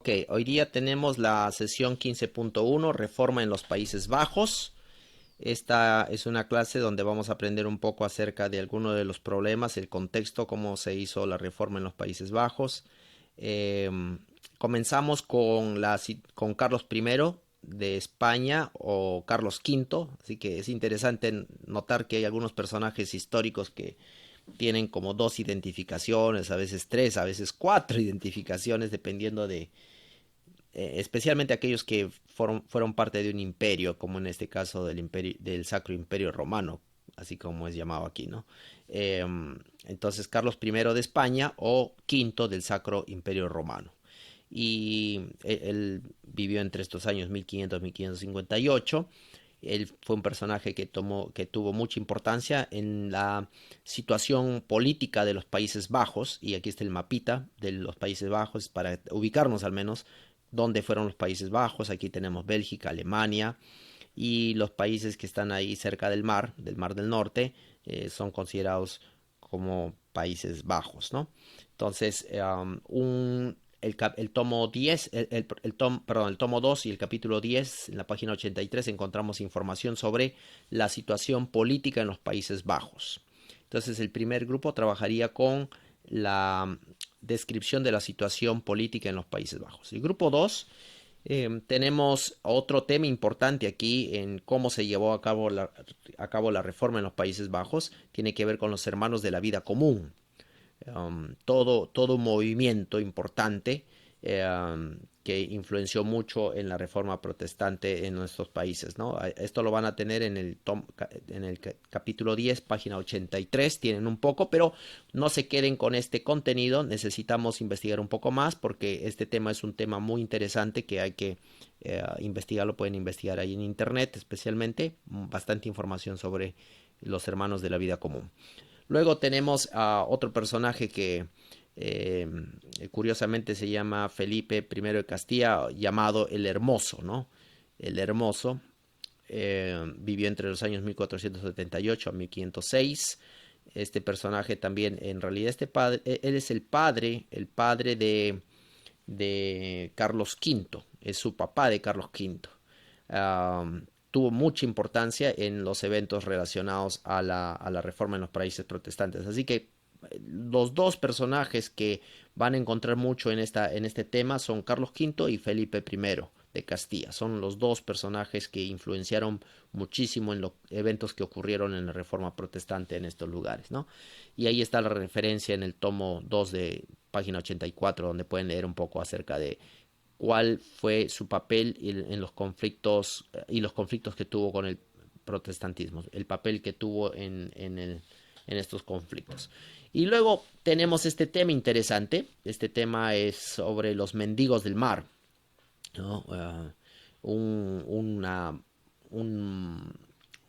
Ok, hoy día tenemos la sesión 15.1, Reforma en los Países Bajos. Esta es una clase donde vamos a aprender un poco acerca de algunos de los problemas, el contexto, cómo se hizo la reforma en los Países Bajos. Eh, Comenzamos con Carlos I de España o Carlos V, así que es interesante notar que hay algunos personajes históricos que tienen como dos identificaciones, a veces tres, a veces cuatro identificaciones, dependiendo de, especialmente aquellos que fueron parte de un imperio, como en este caso del Sacro Imperio Romano, así como es llamado aquí, ¿no? Eh, entonces, Carlos I de España o V del Sacro Imperio Romano. Y él vivió entre estos años 1500-1558. Él fue un personaje que tuvo mucha importancia en la situación política de los Países Bajos, y aquí está el mapita de los Países Bajos para ubicarnos al menos dónde fueron los Países Bajos. Aquí tenemos Bélgica, Alemania, y los países que están ahí cerca del Mar del Norte, son considerados como Países Bajos, ¿no? Entonces, el tomo 10, perdón, el tomo 2 y el capítulo 10, en la página 83, encontramos información sobre la situación política en los Países Bajos. Entonces, el primer grupo trabajaría con la descripción de la situación política en los Países Bajos. El grupo 2, tenemos otro tema importante aquí en cómo se llevó a cabo la reforma en los Países Bajos. Tiene que ver con los hermanos de la vida común. Todo un movimiento importante, que influenció mucho en la reforma protestante en nuestros países, ¿no? Esto lo van a tener en el capítulo 10, página 83, tienen un poco, pero no se queden con este contenido, necesitamos investigar un poco más porque este tema es un tema muy interesante que hay que investigar, lo pueden investigar ahí en internet, especialmente bastante información sobre los hermanos de la vida común. Luego tenemos a otro personaje que eh, curiosamente se llama Felipe I de Castilla, llamado el Hermoso, ¿no? El Hermoso vivió entre los años 1478 a 1506. Este personaje también, en realidad, él es el padre de Carlos V, es su papá de Carlos V. Tuvo mucha importancia en los eventos relacionados a la reforma en los países protestantes. Así que los dos personajes que van a encontrar mucho en este tema son Carlos V y Felipe I de Castilla. Son los dos personajes que influenciaron muchísimo en los eventos que ocurrieron en la reforma protestante en estos lugares, ¿no? Y ahí está la referencia en el tomo 2 de página 84, donde pueden leer un poco acerca de cuál fue su papel en los conflictos y los conflictos que tuvo con el protestantismo, el papel que tuvo en estos conflictos. Y luego tenemos este tema interesante. Este tema es sobre los mendigos del mar, ¿no? Un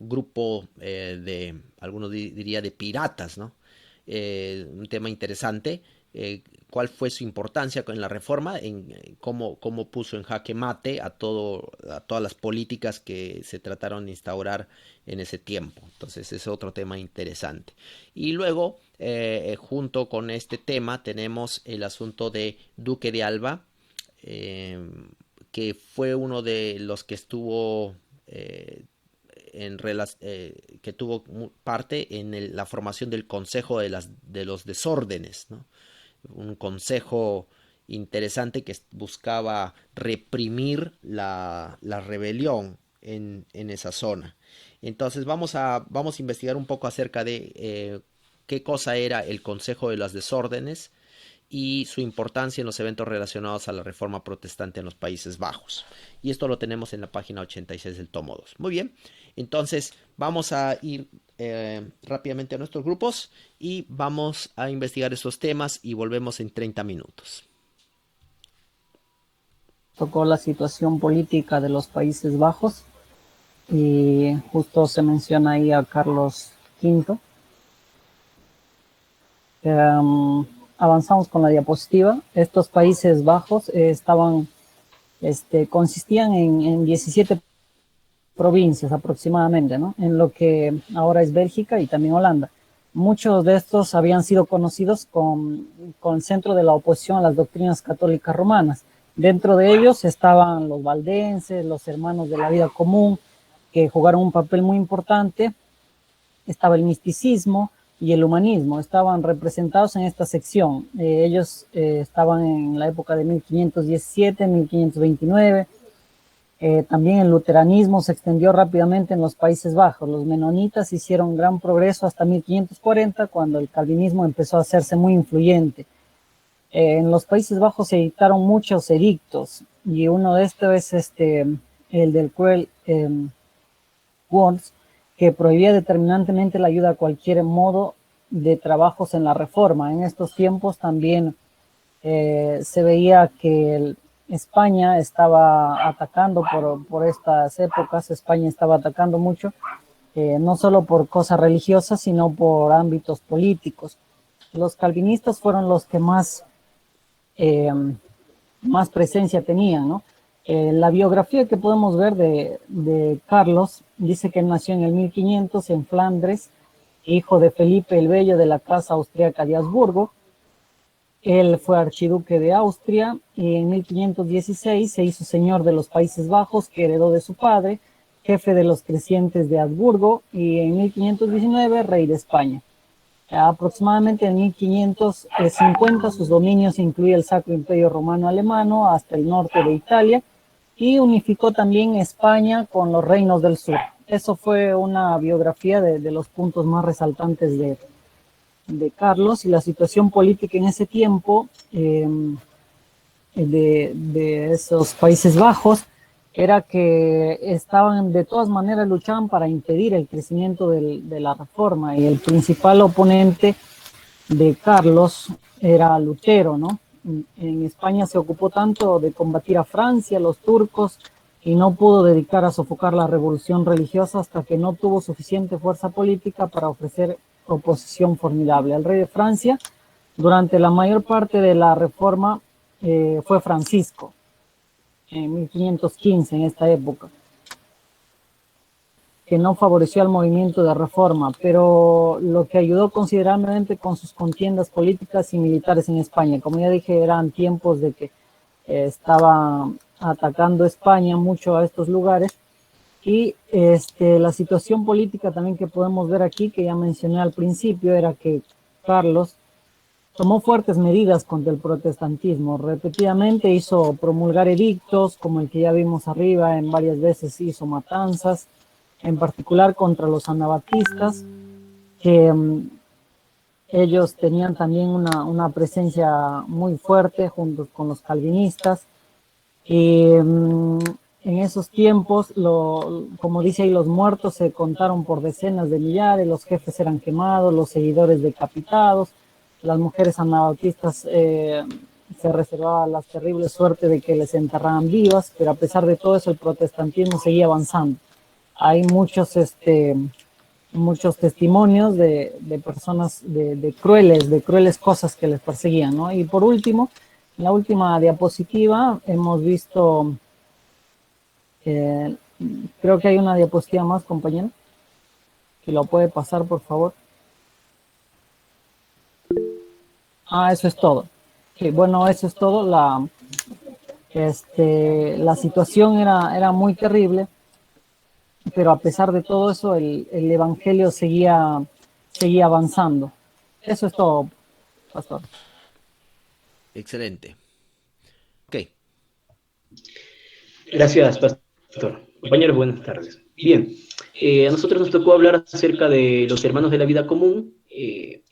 grupo de, algunos diría, de piratas, ¿no? Un tema interesante. ¿Cuál fue su importancia en la reforma? Cómo puso en jaque mate a todas las políticas que se trataron de instaurar en ese tiempo. Entonces es otro tema interesante. Y luego, junto con este tema, tenemos el asunto de Duque de Alba, eh, que fue uno de los que estuvo que tuvo parte en la formación del Consejo de los Desórdenes, ¿no? Un consejo interesante que buscaba reprimir la rebelión en esa zona. Entonces vamos a investigar un poco acerca de qué cosa era el Consejo de las Desórdenes y su importancia en los eventos relacionados a la reforma protestante en los Países Bajos. Y esto lo tenemos en la página 86 del tomo 2. Muy bien, entonces vamos a ir rápidamente a nuestros grupos y vamos a investigar estos temas y volvemos en 30 minutos. Tocó la situación política de los Países Bajos y justo se menciona ahí a Carlos V. Avanzamos con la diapositiva. Estos Países Bajos consistían en 17 provincias aproximadamente, ¿no? En lo que ahora es Bélgica y también Holanda. Muchos de estos habían sido conocidos con el centro de la oposición a las doctrinas católicas romanas Dentro de ellos estaban los valdenses, los hermanos de la vida común, que jugaron un papel muy importante. Estaba el misticismo y el humanismo, estaban representados en esta sección. Ellos estaban en la época de 1517, 1529. También el luteranismo se extendió rápidamente en los Países Bajos. Los menonitas hicieron gran progreso hasta 1540, cuando el calvinismo empezó a hacerse muy influyente. En los Países Bajos se dictaron muchos edictos, y uno de estos es el del Cruel Worms, que prohibía determinantemente la ayuda a cualquier modo de trabajos en la reforma. En estos tiempos también se veía que España estaba atacando por estas épocas. España estaba atacando mucho, no solo por cosas religiosas, sino por ámbitos políticos. Los calvinistas fueron los que más presencia tenían, ¿no? La biografía que podemos ver de Carlos dice que él nació en el 1500 en Flandes, hijo de Felipe el Bello de la casa austríaca de Habsburgo. Él fue archiduque de Austria y en 1516 se hizo señor de los Países Bajos, que heredó de su padre, jefe de los crecientes de Habsburgo, y en 1519 rey de España. Aproximadamente en 1550 sus dominios incluyen el Sacro Imperio Romano Alemano hasta el norte de Italia, y unificó también España con los reinos del sur. Eso fue una biografía de los puntos más resaltantes de Carlos. Y la situación política en ese tiempo de esos Países Bajos era que estaban, de todas maneras, luchaban para impedir el crecimiento de la reforma, y el principal oponente de Carlos era Lutero, ¿no? En España se ocupó tanto de combatir a Francia, los turcos, y no pudo dedicar a sofocar la revolución religiosa hasta que no tuvo suficiente fuerza política para ofrecer oposición formidable. El rey de Francia, durante la mayor parte de la reforma, fue Francisco, en 1515, en esta época, que no favoreció al movimiento de reforma, pero lo que ayudó considerablemente con sus contiendas políticas y militares en España. Como ya dije, eran tiempos de que estaba atacando España mucho a estos lugares. Y la situación política también que podemos ver aquí, que ya mencioné al principio, era que Carlos tomó fuertes medidas contra el protestantismo. Repetidamente hizo promulgar edictos, como el que ya vimos arriba, en varias veces hizo matanzas, en particular contra los anabatistas, que ellos tenían también una presencia muy fuerte junto con los calvinistas. Y en esos tiempos, como dice ahí, los muertos se contaron por decenas de millares, los jefes eran quemados, los seguidores decapitados, las mujeres anabautistas se reservaban la terrible suerte de que les enterraran vivas, pero a pesar de todo eso el protestantismo seguía avanzando. Hay muchos testimonios de personas, de crueles cosas que les perseguían, ¿no? Y por último, en la última diapositiva hemos visto, creo que hay una diapositiva más, compañero, que lo puede pasar, por favor. Eso es todo. Sí, bueno, eso es todo. La situación era muy terrible, pero a pesar de todo eso, el evangelio seguía avanzando. Eso es todo, pastor. Excelente. Ok. Gracias, pastor. Compañeros, buenas tardes. Bien, a nosotros nos tocó hablar acerca de los hermanos de la vida común.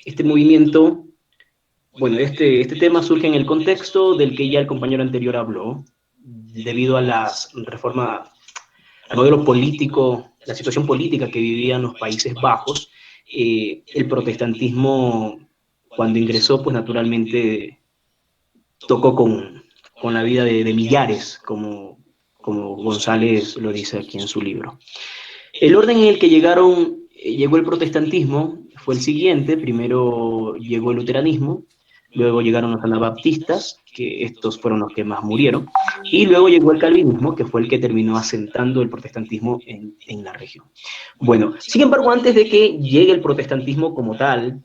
Este movimiento, bueno, este tema surge en el contexto del que ya el compañero anterior habló, debido a las reformas, al modelo político, la situación política que vivían los Países Bajos. El protestantismo, cuando ingresó, pues naturalmente tocó con la vida de millares, como González lo dice aquí en su libro. El orden en el que llegó el protestantismo fue el siguiente. Primero llegó el luteranismo, luego llegaron los anabaptistas, que estos fueron los que más murieron, y luego llegó el calvinismo, que fue el que terminó asentando el protestantismo en la región. Bueno, sin embargo, antes de que llegue el protestantismo como tal,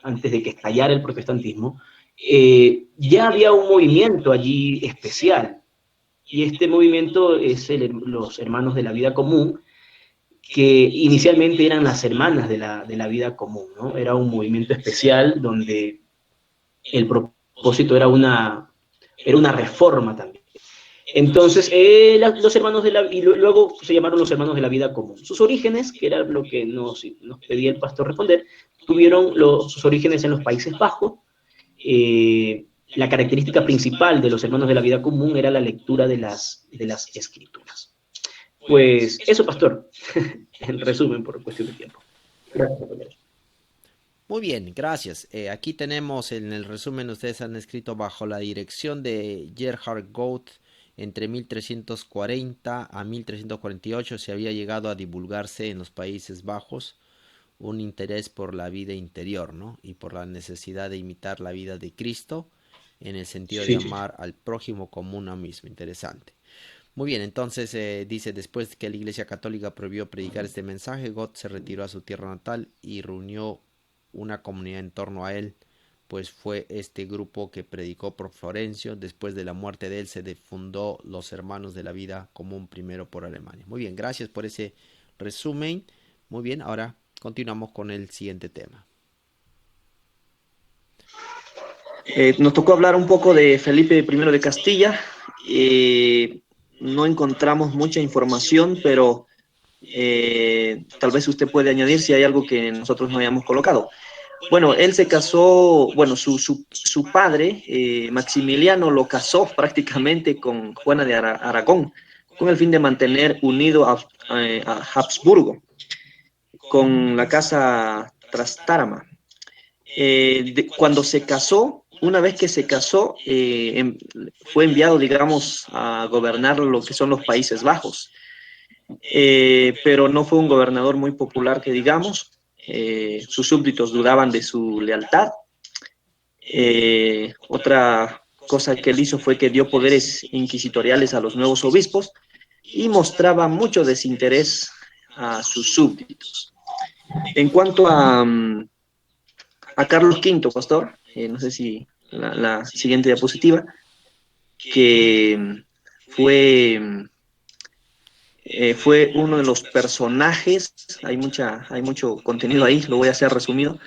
antes de que estallara el protestantismo, ya había un movimiento allí especial, Y este movimiento es los Hermanos de la Vida Común, que inicialmente eran las Hermanas de la Vida Común, ¿no? Era un movimiento especial donde el propósito era una reforma también. Entonces, los hermanos de la, y luego se llamaron los hermanos de la vida común. Sus orígenes, que era lo que nos pedía el pastor responder, tuvieron sus orígenes en los Países Bajos. La característica principal de los hermanos de la vida común era la lectura de las escrituras. Pues eso, pastor, en resumen, por cuestión de tiempo. Gracias, compañero. Muy bien, gracias. Aquí tenemos en el resumen, ustedes han escrito bajo la dirección de Gerhard Goethe, entre 1340 a 1348 se había llegado a divulgarse en los Países Bajos un interés por la vida interior, ¿no? Y por la necesidad de imitar la vida de Cristo en el sentido de amar al prójimo como uno mismo. Interesante. Muy bien, entonces dice, después que la Iglesia Católica prohibió predicar este mensaje, Goethe se retiró a su tierra natal y reunió una comunidad en torno a él, pues fue este grupo que predicó por Florencio. Después de la muerte de él se fundó los Hermanos de la Vida Común, primero por Alemania. Muy bien, gracias por ese resumen. Muy bien, ahora continuamos con el siguiente tema. Nos tocó hablar un poco de Felipe I de Castilla. No encontramos mucha información, pero tal vez usted puede añadir si hay algo que nosotros no hayamos colocado. Bueno, él se casó, bueno, su padre, Maximiliano, lo casó prácticamente con Juana de Aragón, con el fin de mantener unido a Habsburgo, con la casa Trastámara. Cuando se casó, una vez que se casó, fue enviado, digamos, a gobernar lo que son los Países Bajos, pero no fue un gobernador muy popular, que digamos. Sus súbditos dudaban de su lealtad. Otra cosa que él hizo fue que dio poderes inquisitoriales a los nuevos obispos y mostraba mucho desinterés a sus súbditos. En cuanto a Carlos V, pastor, no sé si la siguiente diapositiva, que fue uno de los personajes, hay mucho contenido ahí, lo voy a hacer resumido.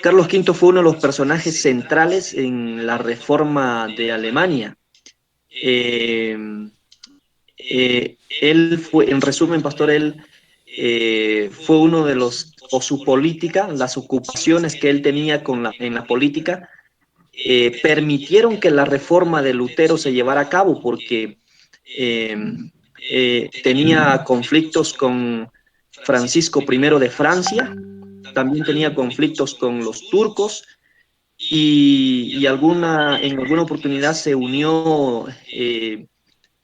Carlos V fue uno de los personajes centrales en la reforma de Alemania. Él fue, en resumen, pastor, él fue uno de los, o su política, las ocupaciones que él tenía en la política, permitieron que la reforma de Lutero se llevara a cabo, porque tenía conflictos con Francisco I de Francia, también tenía conflictos con los turcos, y en alguna oportunidad se unió,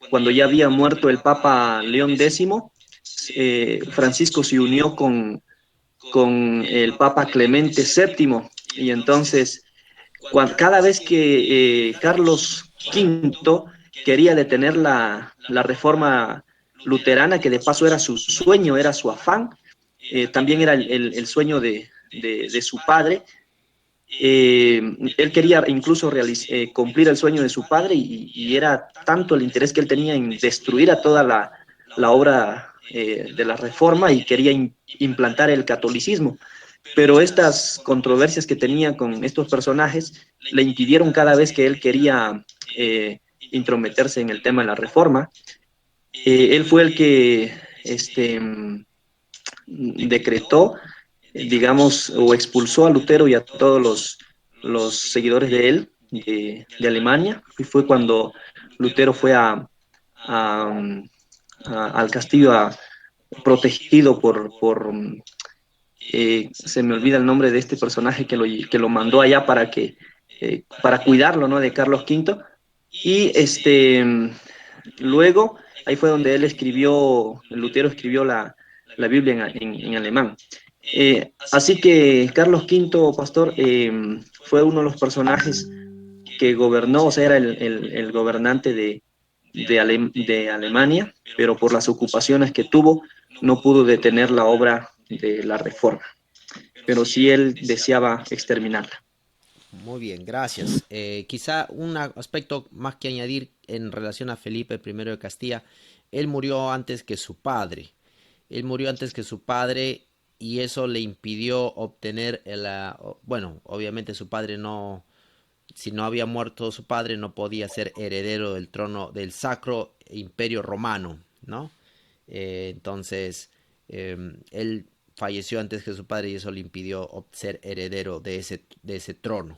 cuando ya había muerto el Papa León X, Francisco se unió con el Papa Clemente VII, y entonces cada vez que Carlos V quería detener la reforma luterana, que de paso era su sueño, era su afán, también era el sueño de su padre. Él quería incluso cumplir el sueño de su padre, y era tanto el interés que él tenía en destruir a toda la obra de la reforma, y quería implantar el catolicismo. Pero estas controversias que tenía con estos personajes le impidieron cada vez que él quería intrometerse en el tema de la reforma. Él fue el que decretó, digamos, o expulsó a Lutero y a todos los seguidores de él, de Alemania, y fue cuando Lutero fue al castillo protegido por se me olvida el nombre de este personaje que lo mandó allá para cuidarlo, ¿no?, de Carlos V. Y luego, ahí fue donde Lutero escribió la Biblia en alemán. Así que Carlos V, pastor, fue uno de los personajes que gobernó, o sea, era el gobernante de Alemania, pero por las ocupaciones que tuvo, no pudo detener la obra de la reforma, pero sí él deseaba exterminarla. Muy bien, gracias. Quizá un aspecto más que añadir en relación a Felipe I de Castilla, él murió antes que su padre. Él murió antes que su padre y eso le impidió obtener bueno, obviamente su padre no, si no había muerto su padre, no podía ser heredero del trono del Sacro Imperio Romano, ¿no? Entonces, él falleció antes que su padre y eso le impidió ser heredero de ese trono.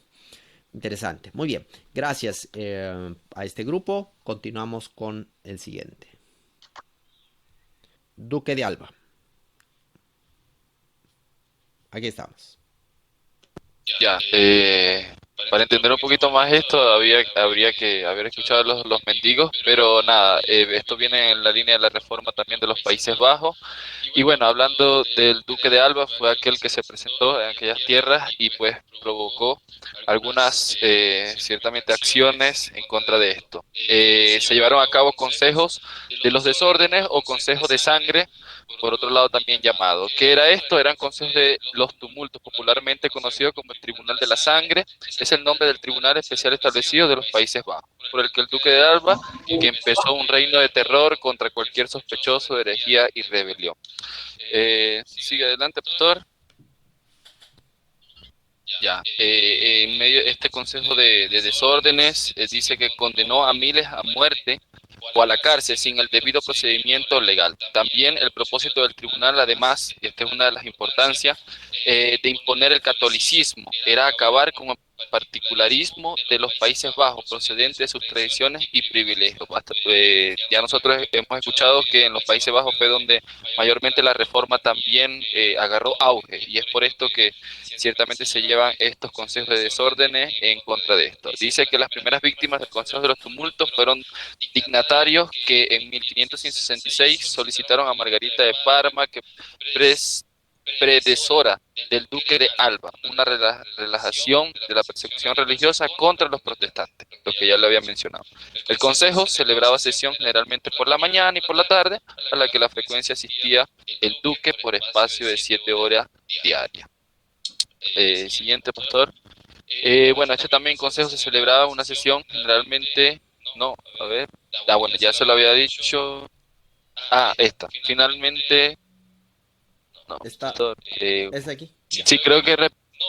Interesante. Muy bien. Gracias a este grupo. Continuamos con el siguiente. Duque de Alba. Aquí estamos. Ya, para entender un poquito más esto, habría que haber escuchado los mendigos, pero nada, esto viene en la línea de la reforma también de los Países Bajos. Y bueno, hablando del Duque de Alba, fue aquel que se presentó en aquellas tierras y pues provocó algunas, ciertamente, acciones en contra de esto. Se llevaron a cabo consejos de los desórdenes o consejos de sangre, por otro lado también llamado. ¿Qué era esto? Eran consejos de los tumultos, popularmente conocido como el Tribunal de la Sangre. Es el nombre del tribunal especial establecido de los Países Bajos, por el que el Duque de Alba, que empezó un reino de terror contra cualquier sospechoso de herejía y rebelión. Sigue adelante, pastor. Ya, en medio de este consejo de desórdenes, dice que condenó a miles a muerte o a la cárcel sin el debido procedimiento legal. También el propósito del tribunal, además, y esta es una de las importancias, de imponer el catolicismo, era acabar con el particularismo de los Países Bajos, procedente de sus tradiciones y privilegios. Ya nosotros hemos escuchado que en los Países Bajos fue donde mayormente la reforma también agarró auge, y es por esto que ciertamente se llevan estos consejos de desórdenes en contra de esto. Dice que las primeras víctimas del Consejo de los Tumultos fueron dignatarios que en 1566 solicitaron a Margarita de Parma que predecesora del Duque de Alba, una relajación de la persecución religiosa contra los protestantes, lo que ya le había mencionado. El consejo celebraba sesión generalmente por la mañana y por la tarde, a la que la frecuencia asistía el duque por espacio de 7 horas diarias. Siguiente, pastor. Bueno, este también consejo se celebraba una sesión generalmente, no, a ver, bueno, ya se lo había dicho. Esta, finalmente, no, Está, pastor, es aquí. sí, creo que,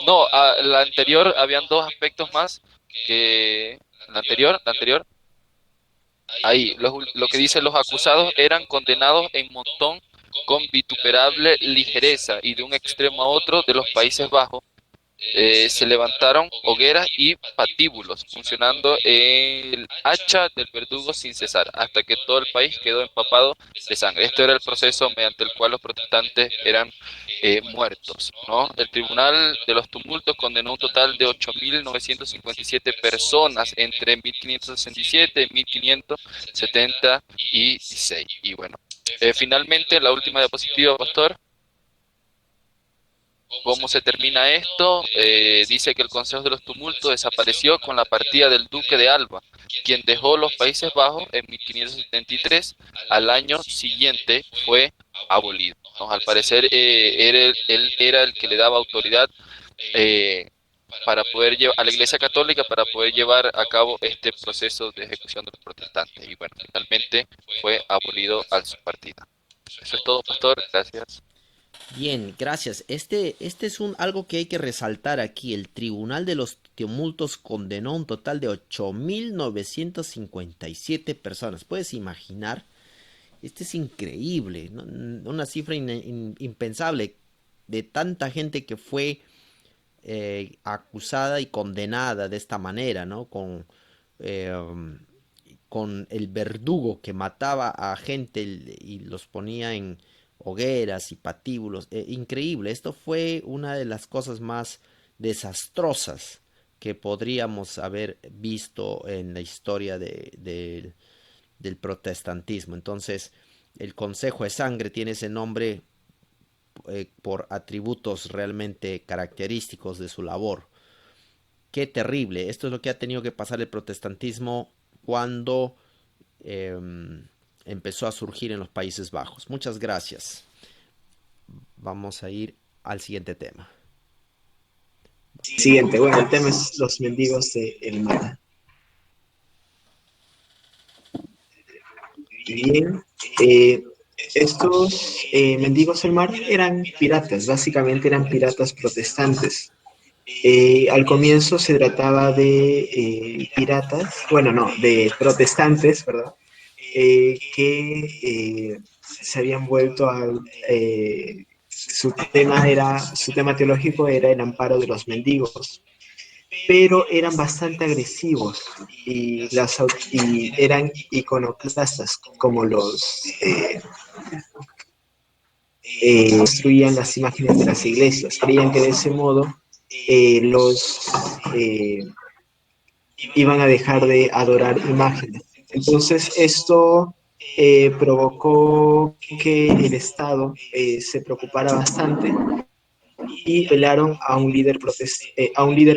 no, la anterior, habían dos aspectos más que, la anterior, ahí, lo que dice: los acusados eran condenados en montón con vituperable ligereza y de un extremo a otro de los Países Bajos se levantaron hogueras y patíbulos, funcionando el hacha del verdugo sin cesar, hasta que todo el país quedó empapado de sangre. Este era el proceso mediante el cual los protestantes eran muertos, ¿no? El Tribunal de los Tumultos condenó un total de 8.957 personas entre 1567 y 1576. Y bueno, finalmente, la última diapositiva, pastor. ¿Cómo se termina esto? Dice que el Consejo de los Tumultos desapareció con la partida del Duque de Alba, quien dejó los Países Bajos en 1573. Al año siguiente fue abolido, ¿no? Al parecer, él era el que le daba autoridad para poder llevar a la Iglesia Católica para poder llevar a cabo este proceso de ejecución de los protestantes. Y bueno, finalmente fue abolido al su partida. Eso es todo, pastor. Gracias. Bien, gracias. Este es algo que hay que resaltar aquí. El Tribunal de los Tumultos condenó un total de 8.957 personas. ¿Puedes imaginar? Este es increíble, ¿no? Una cifra impensable de tanta gente que fue acusada y condenada de esta manera, ¿no? Con el verdugo que mataba a gente y los ponía en hogueras y patíbulos. Increíble, esto fue una de las cosas más desastrosas que podríamos haber visto en la historia del protestantismo. Entonces, el Consejo de Sangre tiene ese nombre por atributos realmente característicos de su labor. Qué terrible. Esto es lo que ha tenido que pasar el protestantismo cuando empezó a surgir en los Países Bajos. Muchas gracias. Vamos a ir al siguiente tema. Siguiente, bueno, el tema es los mendigos del mar. Bien, estos mendigos del mar eran piratas, básicamente eran piratas protestantes. Al comienzo se trataba de piratas, bueno, no, de protestantes, ¿verdad? Que se habían vuelto al... su tema teológico era el amparo de los mendigos, pero eran bastante agresivos y eran iconoclastas, como los construían las imágenes de las iglesias. Creían que de ese modo los iban a dejar de adorar imágenes. Entonces esto provocó que el Estado se preocupara bastante y apelaron a un líder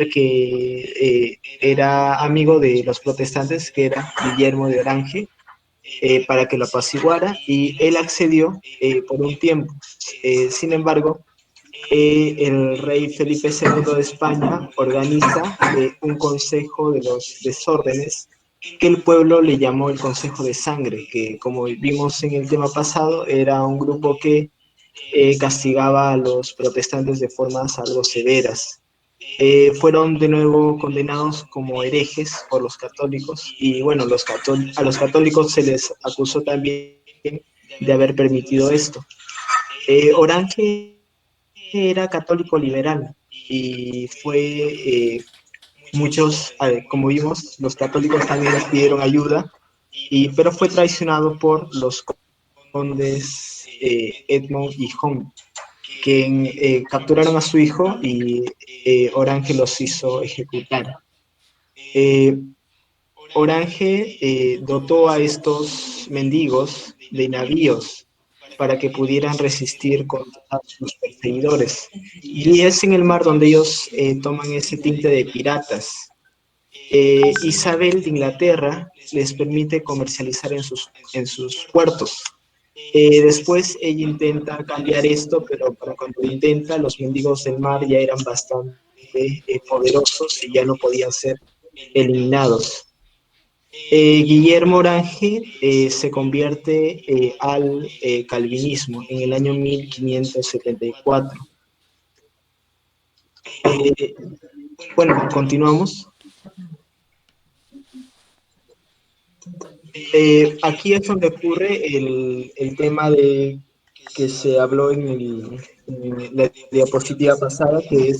que era amigo de los protestantes, que era Guillermo de Orange, para que lo apaciguara, y él accedió por un tiempo. Sin embargo, el rey Felipe II de España organiza un consejo de los desórdenes que el pueblo le llamó el Consejo de Sangre, que como vimos en el tema pasado, era un grupo que castigaba a los protestantes de formas algo severas. Fueron de nuevo condenados como herejes por los católicos y bueno, a los católicos se les acusó también de haber permitido esto. Orange era católico liberal y como vimos, los católicos también les pidieron ayuda, pero fue traicionado por los condes Edmond y Hong, que capturaron a su hijo y Orange los hizo ejecutar. Eh, Orange dotó a estos mendigos de navíos para que pudieran resistir contra sus perseguidores. Y es en el mar donde ellos toman ese tinte de piratas. Isabel de Inglaterra les permite comercializar en sus puertos. Después ella intenta cambiar esto, pero para cuando lo intenta, los mendigos del mar ya eran bastante poderosos y ya no podían ser eliminados. Guillermo Orange se convierte al calvinismo en el año 1574. Bueno, continuamos. Aquí es donde ocurre el tema de que se habló en la diapositiva pasada, que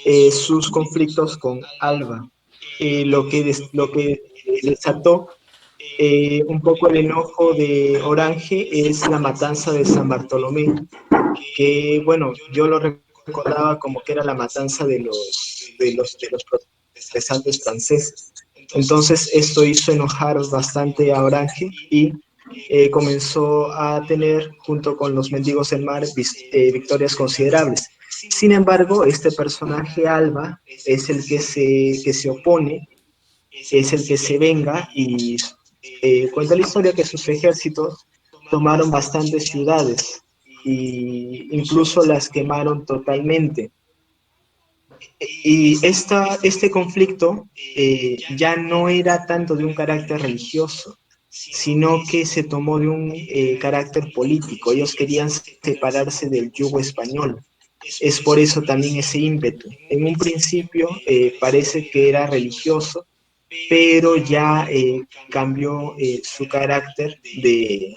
es sus conflictos con Alba. Lo que desató un poco el enojo de Orange es la matanza de San Bartolomé, que bueno, yo lo recordaba como que era la matanza de los protestantes franceses. Entonces esto hizo enojar bastante a Orange y comenzó a tener, junto con los mendigos del mar, victorias considerables. Sin embargo, este personaje Alba es el que se opone, es el que se venga y cuenta la historia que sus ejércitos tomaron bastantes ciudades e incluso las quemaron totalmente. Y este conflicto ya no era tanto de un carácter religioso, sino que se tomó de un carácter político. Ellos querían separarse del yugo español. Es por eso también ese ímpetu. En un principio parece que era religioso, pero ya cambió su carácter de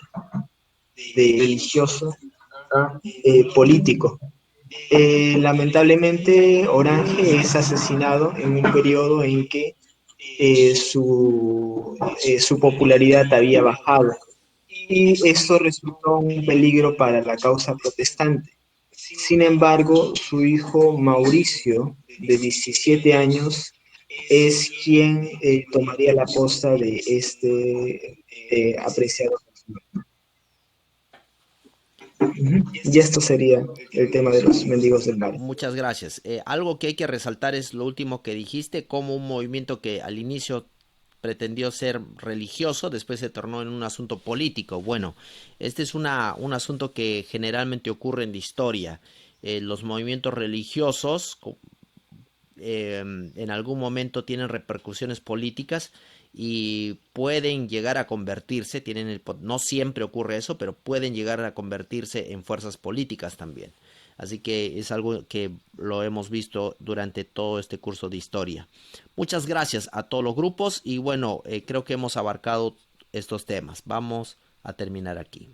religioso a político. Lamentablemente, Orange es asesinado en un periodo en que su popularidad había bajado y esto resultó un peligro para la causa protestante. Sin embargo, su hijo Mauricio, de 17 años, es quien tomaría la posta de este apreciado personaje. Y esto sería el tema de los mendigos del mar. Muchas gracias. Algo que hay que resaltar es lo último que dijiste, como un movimiento que al inicio pretendió ser religioso, después se tornó en un asunto político. Bueno, este es un asunto que generalmente ocurre en la historia. Los movimientos religiosos en algún momento tienen repercusiones políticas y pueden llegar a convertirse, no siempre ocurre eso, pero pueden llegar a convertirse en fuerzas políticas también. Así que es algo que lo hemos visto durante todo este curso de historia. Muchas gracias a todos los grupos y bueno, creo que hemos abarcado estos temas. Vamos a terminar aquí.